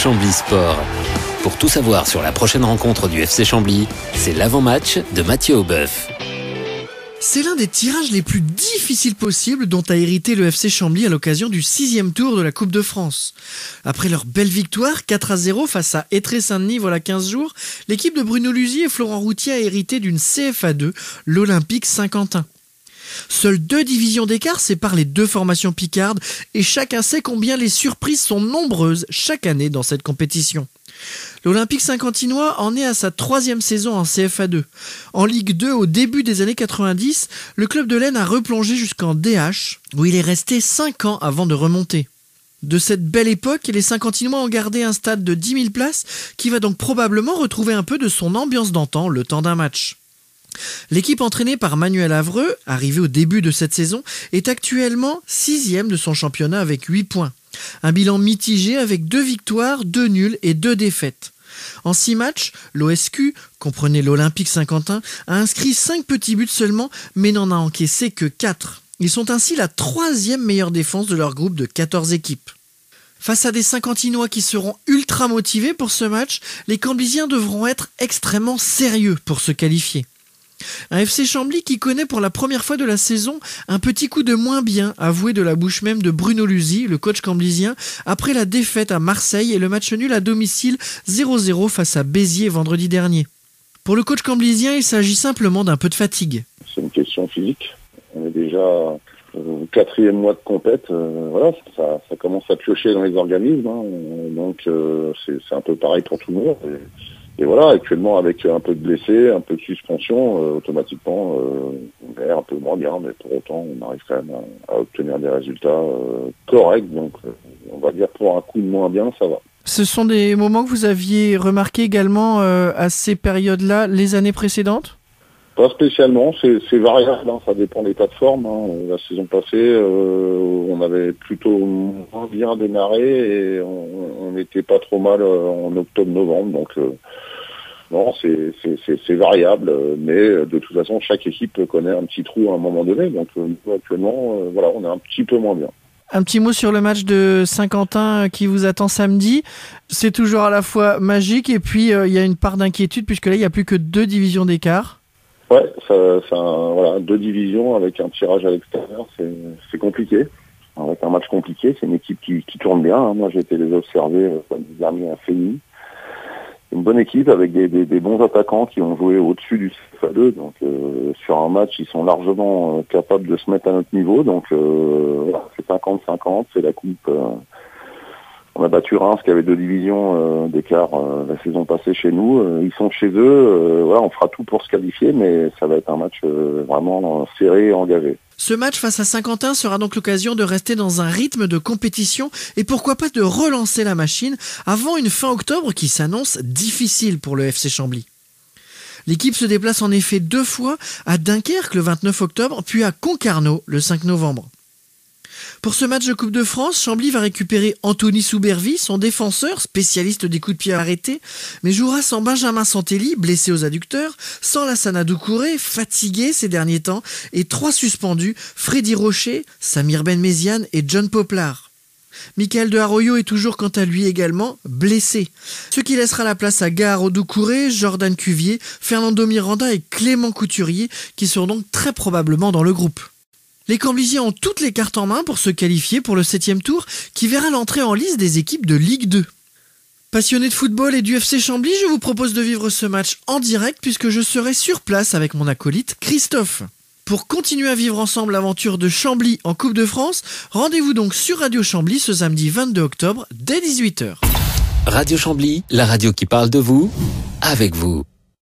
Chambly Sport. Pour tout savoir sur la prochaine rencontre du FC Chambly, c'est l'avant-match de Mathieu Aubeuf. C'est l'un des tirages les plus difficiles possibles dont a hérité le FC Chambly à l'occasion du 6e tour de la Coupe de France. Après leur belle victoire 4-0 face à Étré-Saint-Denis voilà 15 jours, l'équipe de Bruno Luzi et Florent Routier a hérité d'une CFA2, l'Olympique Saint-Quentin. Seules 2 divisions d'écart séparent les 2 formations picardes et chacun sait combien les surprises sont nombreuses chaque année dans cette compétition. L'Olympique Saint-Quentinois en est à sa 3e saison en CFA2. En Ligue 2, au début des années 90, le club de l'Aisne a replongé jusqu'en DH, où il est resté 5 ans avant de remonter. De cette belle époque, les Saint-Quentinois ont gardé un stade de 10 000 places qui va donc probablement retrouver un peu de son ambiance d'antan le temps d'un match. L'équipe entraînée par Manuel Avreux, arrivée au début de cette saison, est actuellement 6e de son championnat avec 8 points. Un bilan mitigé avec 2 victoires, 2 nuls et 2 défaites. En 6 matchs, l'OSQ, comprenez l'Olympique Saint-Quentin, a inscrit 5 petits buts seulement, mais n'en a encaissé que 4. Ils sont ainsi la 3e meilleure défense de leur groupe de 14 équipes. Face à des Saint-Quentinois qui seront ultra motivés pour ce match, les Cambysiens devront être extrêmement sérieux pour se qualifier. Un FC Chambly qui connaît pour la première fois de la saison un petit coup de moins bien avoué de la bouche même de Bruno Luzi, le coach cambysien, après la défaite à Marseille et le match nul à domicile 0-0 face à Béziers vendredi dernier. Pour le coach cambysien, il s'agit simplement d'un peu de fatigue. C'est une question physique. On est déjà au 4e mois de compète. Voilà, ça commence à piocher dans les organismes. Donc c'est un peu pareil pour tout le monde. Et voilà, actuellement, avec un peu de blessés, un peu de suspension, automatiquement, on est un peu moins bien, mais pour autant, on arrive quand même à obtenir des résultats corrects. Donc, on va dire pour un coup de moins bien, ça va. Ce sont des moments que vous aviez remarqués également à ces périodes-là, les années précédentes ? Pas spécialement, c'est variable, ça dépend des plateformes. La saison passée, on avait plutôt moins bien démarré et on n'était pas trop mal en octobre-novembre, donc... Non, c'est variable, mais de toute façon, chaque équipe connaît un petit trou à un moment donné. Donc, nous, actuellement, voilà, on est un petit peu moins bien. Un petit mot sur le match de Saint-Quentin qui vous attend samedi. C'est toujours à la fois magique et puis il y a une part d'inquiétude puisque là, il n'y a plus que 2 divisions d'écart. Ouais, voilà, 2 divisions avec un tirage à l'extérieur, c'est compliqué. Avec un match compliqué, c'est une équipe qui tourne bien. Moi, j'ai été les observer samedi dernier à Fény. Une bonne équipe avec des bons attaquants qui ont joué au-dessus du CFA2. Donc sur un match, ils sont largement capables de se mettre à notre niveau. Donc voilà, c'est 50-50, c'est la coupe. On a battu Reims qui avait 2 divisions d'écart la saison passée chez nous. Ils sont chez eux. Voilà, on fera tout pour se qualifier, mais ça va être un match vraiment serré et engagé. Ce match face à Saint-Quentin sera donc l'occasion de rester dans un rythme de compétition et pourquoi pas de relancer la machine avant une fin octobre qui s'annonce difficile pour le FC Chambly. L'équipe se déplace en effet 2 fois à Dunkerque le 29 octobre puis à Concarneau le 5 novembre. Pour ce match de Coupe de France, Chambly va récupérer Anthony Soubervie, son défenseur, spécialiste des coups de pied arrêtés, mais jouera sans Benjamin Santelli, blessé aux adducteurs, sans Lassana Doucouré, fatigué ces derniers temps, et 3 suspendus, Freddy Rocher, Samir Ben-Méziane et John Poplard. Michael de Arroyo est toujours quant à lui également blessé, ce qui laissera la place à Gaharo Doucouré, Jordan Cuvier, Fernando Miranda et Clément Couturier, qui seront donc très probablement dans le groupe. Les Cambysiens ont toutes les cartes en main pour se qualifier pour le 7e tour qui verra l'entrée en lice des équipes de Ligue 2. Passionnés de football et du FC Chambly, je vous propose de vivre ce match en direct puisque je serai sur place avec mon acolyte Christophe. Pour continuer à vivre ensemble l'aventure de Chambly en Coupe de France, rendez-vous donc sur Radio Chambly ce samedi 22 octobre dès 18h. Radio Chambly, la radio qui parle de vous, avec vous.